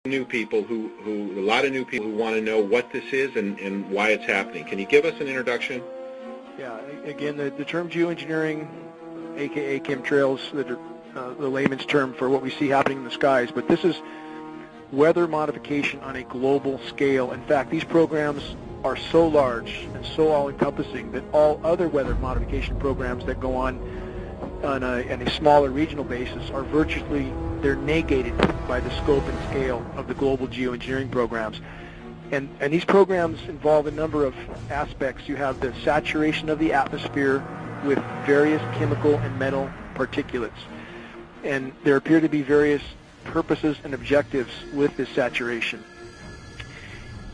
New people a lot of new people who want to know what this is and why it's happening. Can you give us an introduction? Yeah, again, the term geoengineering, aka chemtrails, the layman's term for what we see happening in the skies, but this is weather modification on a global scale. In fact, these programs are so large and so all-encompassing that all other weather modification programs that go on a smaller regional basis are they're negated by the scope and scale of the global geoengineering programs. And these programs involve a number of aspects. You have the saturation of the atmosphere with various chemical and metal particulates. And there appear to be various purposes and objectives with this saturation.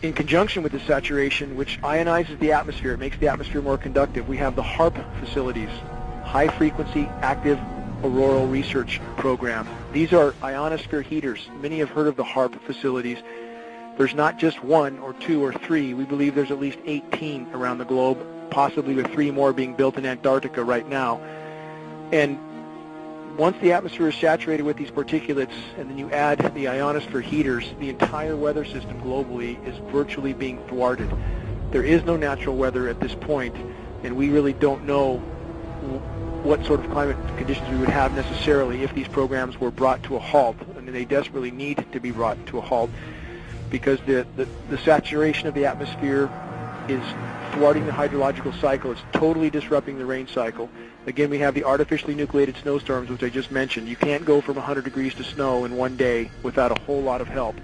In conjunction with the saturation, which ionizes the atmosphere, it makes the atmosphere more conductive, we have the HAARP facilities, High Frequency Active Auroral Research Program. These are ionosphere heaters. Many have heard of the HAARP facilities. There's not just one or two or three. We believe there's at least 18 around the globe, possibly with 3 more being built in Antarctica right now. And once the atmosphere is saturated with these particulates, and then you add the ionosphere heaters, the entire weather system globally is virtually being thwarted. There is no natural weather at this point, and we really don't know what sort of climate conditions we would have necessarily if these programs were brought to a halt. I mean, they desperately need to be brought to a halt because the saturation of the atmosphere is thwarting the hydrological cycle. It's totally disrupting the rain cycle. Again, we have the artificially nucleated snowstorms, which I just mentioned. You can't go from 100 degrees to snow in one day without a whole lot of help.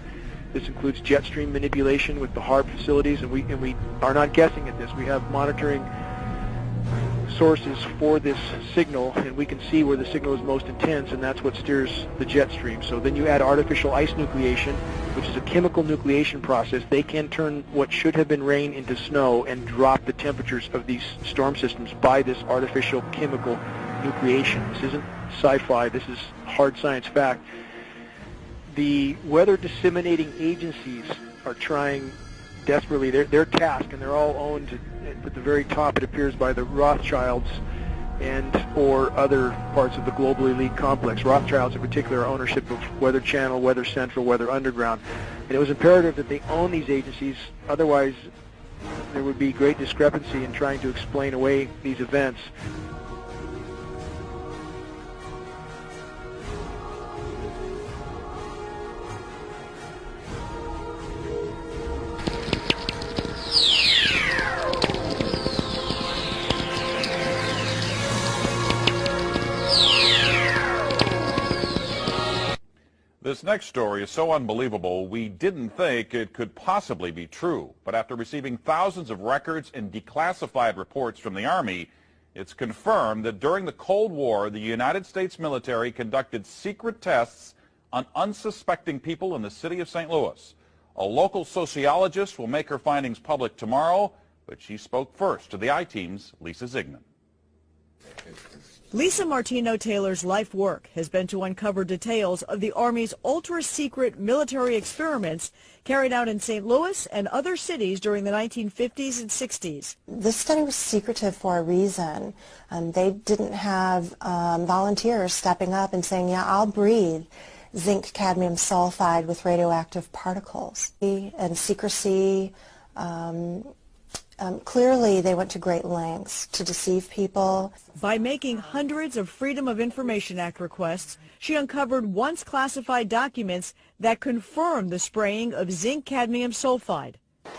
This includes jet stream manipulation with the HAARP facilities, and we are not guessing at this. We have monitoring sources for this signal, and we can see where the signal is most intense, and that's what steers the jet stream. So then you add artificial ice nucleation, which is a chemical nucleation process. They can turn what should have been rain into snow and drop the temperatures of these storm systems by this artificial chemical nucleation. This isn't sci-fi, this is hard science fact. The weather disseminating agencies are trying desperately their task, and they're all owned at the very top, it appears, by the Rothschilds and or other parts of the global elite complex. Rothschilds in particular are ownership of Weather Channel, Weather Central, Weather Underground. And it was imperative that they own these agencies, otherwise there would be great discrepancy in trying to explain away these events. This next story is so unbelievable, we didn't think it could possibly be true. But after receiving thousands of records and declassified reports from the Army, it's confirmed that during the Cold War, the United States military conducted secret tests on unsuspecting people in the city of St. Louis. A local sociologist will make her findings public tomorrow, but she spoke first to the I-Team's Lisa Zigman. Lisa Martino-Taylor's life work has been to uncover details of the Army's ultra-secret military experiments carried out in St. Louis and other cities during the 1950s and 60s. This study was secretive for a reason. They didn't have volunteers stepping up and saying, yeah, I'll breathe zinc cadmium sulfide with radioactive particles. And secrecy, clearly they went to great lengths to deceive people. By making hundreds of Freedom of Information Act requests, she uncovered once classified documents that confirmed the spraying of zinc cadmium sulfide.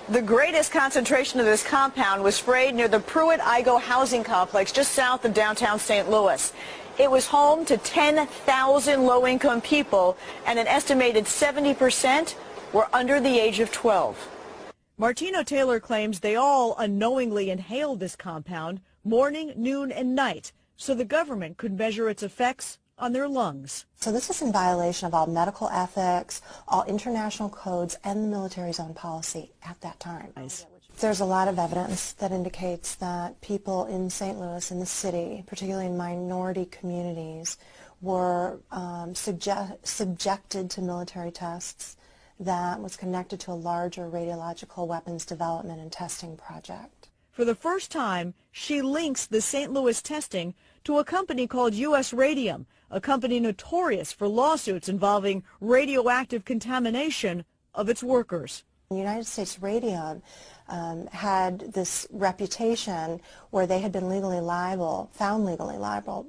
The greatest concentration of this compound was sprayed near the Pruitt-Igoe housing complex just south of downtown St. Louis. It was home to 10,000 low-income people, and an estimated 70% were under the age of 12. Martino-Taylor claims they all unknowingly inhaled this compound morning, noon, and night so the government could measure its effects on their lungs. So this is in violation of all medical ethics, all international codes, and the military's own policy at that time. There's a lot of evidence that indicates that people in St. Louis, in the city, particularly in minority communities, were subjected to military tests that was connected to a larger radiological weapons development and testing project. For the first time, she links the St. Louis testing to a company called U.S. Radium, a company notorious for lawsuits involving radioactive contamination of its workers. United States Radium had this reputation where they had been found legally liable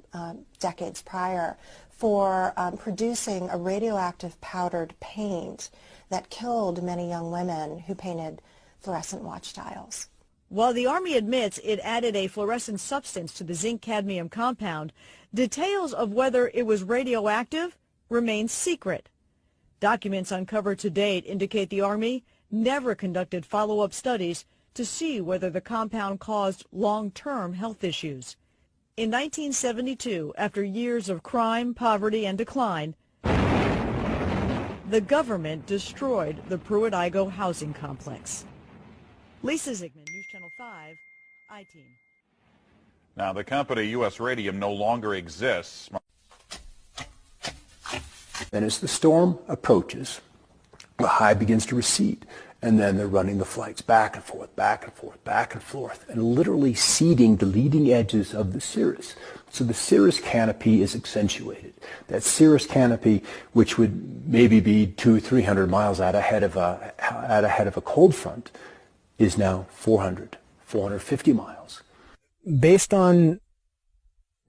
decades prior for producing a radioactive powdered paint that killed many young women who painted fluorescent watch dials. While the Army admits it added a fluorescent substance to the zinc-cadmium compound, details of whether it was radioactive remain secret. Documents uncovered to date indicate the Army never conducted follow-up studies to see whether the compound caused long-term health issues. In 1972, after years of crime, poverty, and decline, the government destroyed the Pruitt-Igoe housing complex. Lisa Zigman, News Channel 5, I-Team. Now, the company U.S. Radium no longer exists. And as the storm approaches, the high begins to recede, and then they're running the flights back and forth, back and forth, back and forth, and literally seeding the leading edges of the cirrus. So the cirrus canopy is accentuated. That cirrus canopy, which would maybe be 200-300 miles out ahead of a cold front, is now 450 miles. Based on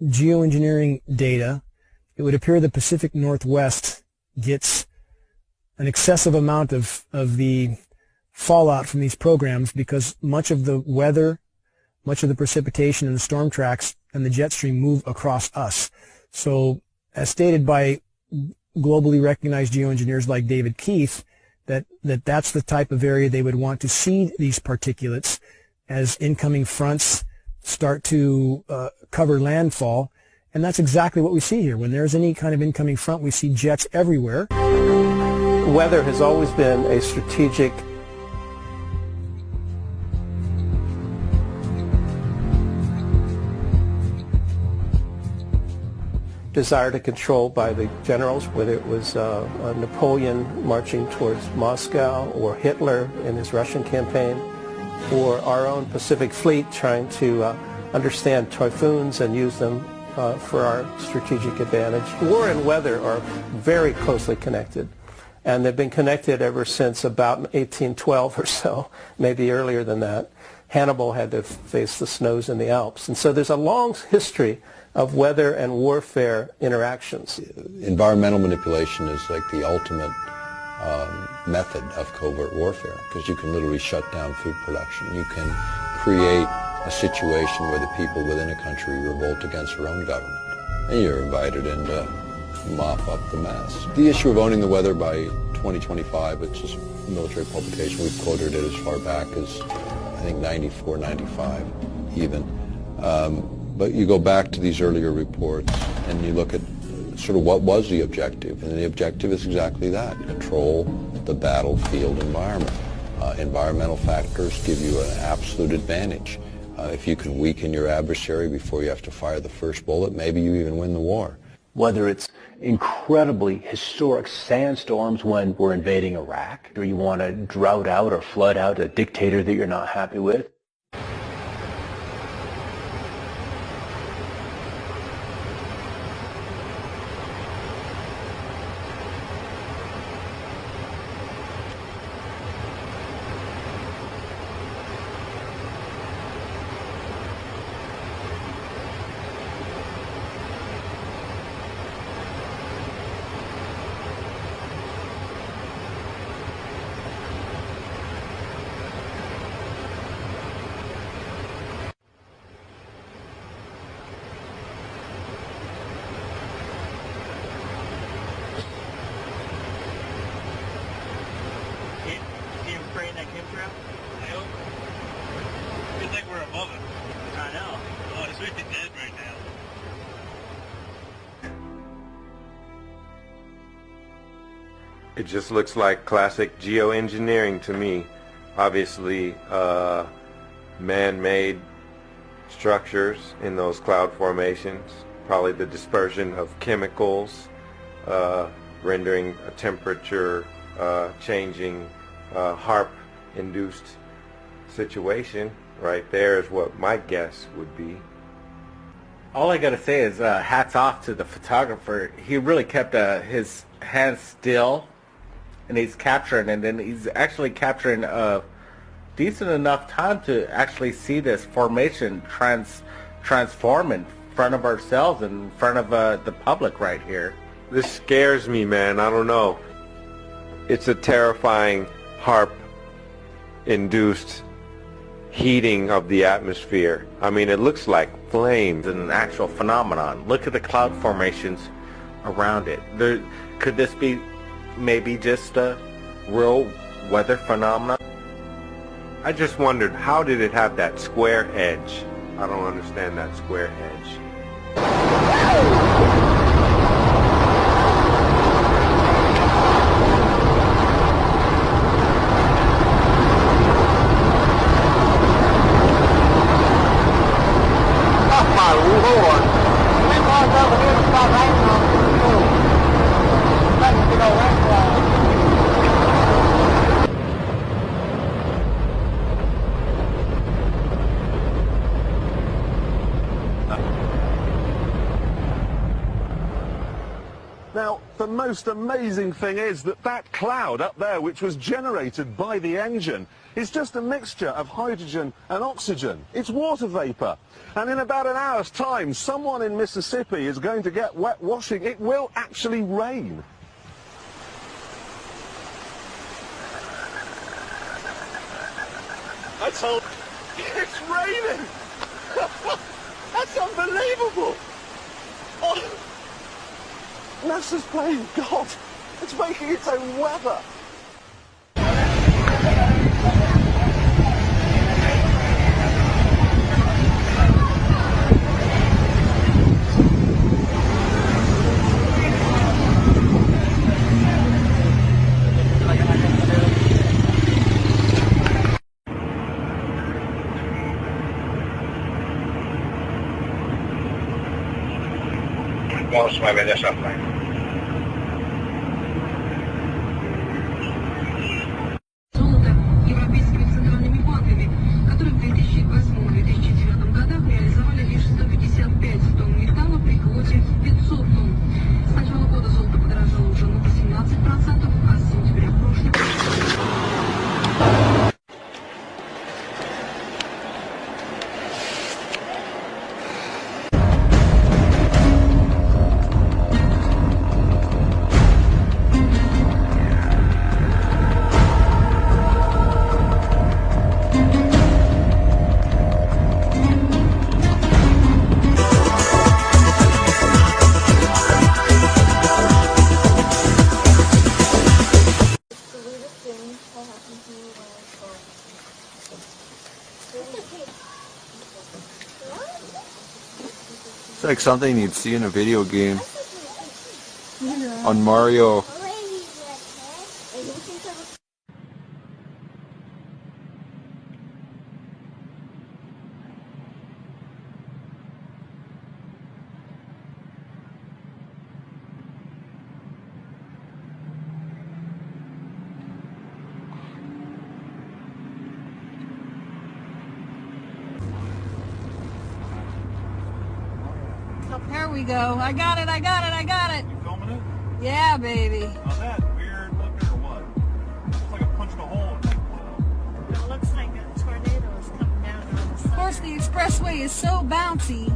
geoengineering data, it would appear the Pacific Northwest gets an excessive amount of the fallout from these programs because much of the weather, much of the precipitation and the storm tracks and the jet stream move across us. So as stated by globally recognized geoengineers like David Keith, that's the type of area they would want to seed these particulates as incoming fronts start to cover landfall. And that's exactly what we see here. When there's any kind of incoming front, we see jets everywhere. Weather has always been a strategic desire to control by the generals, whether it was Napoleon marching towards Moscow or Hitler in his Russian campaign, or our own Pacific Fleet trying to understand typhoons and use them for our strategic advantage. War and weather are very closely connected, and they've been connected ever since about 1812 or so, maybe earlier than that. Hannibal had to face the snows in the Alps. And so there's a long history of weather and warfare interactions. Environmental manipulation is like the ultimate method of covert warfare, because you can literally shut down food production. You can create a situation where the people within a country revolt against their own government, and you're invited in to mop up the mess. The issue of owning the weather by 2025, it's just a military publication. We've quoted it as far back as, I think, 94, 95 even. But you go back to these earlier reports and you look at sort of what was the objective, and the objective is exactly that: control the battlefield environment. Environmental factors give you an absolute advantage. If you can weaken your adversary before you have to fire the first bullet, maybe you even win the war. Whether it's incredibly historic sandstorms when we're invading Iraq, or you want to drought out or flood out a dictator that you're not happy with, that chemtrail? I hope. Feels like we're above it. I know. Oh, it's really dead right now. It just looks like classic geoengineering to me. Obviously, man-made structures in those cloud formations, probably the dispersion of chemicals, rendering a temperature changing HAARP-induced situation. Right there is what my guess would be. All I gotta say is hats off to the photographer. He really kept his hands still, and he's capturing, and then he's actually capturing a decent enough time to actually see this formation transform in front of ourselves and in front of the public right here. This scares me, man. I don't know. It's a terrifying HAARP-induced heating of the atmosphere. I mean, it looks like flames. An actual phenomenon. Look at the cloud formations around it. Could this be maybe just a real weather phenomenon? I just wondered, how did it have that square edge? I don't understand that square edge. Now, the most amazing thing is that that cloud up there, which was generated by the engine, is just a mixture of hydrogen and oxygen. It's water vapor. And in about an hour's time, someone in Mississippi is going to get wet washing. It will actually rain. I told you, it's raining! That's unbelievable! Oh. NASA's playing God. It's making its own weather. Vamos mueve de esa forma. Европейскими центральными банками, которые в 2008-2009 годах реализовали лишь 155 тонн металла при квоте 500 тонн. С начала года золото подорожало уже на 18%, а с сентября прошлого года. It's like something you'd see in a video game. On Mario. There we go. I got it. You filming it? Yeah, baby. Is that weird looking or what? Looks like a punched a hole in that cloud. It looks like a tornado is coming down on the side. Of course, the expressway is so bouncy.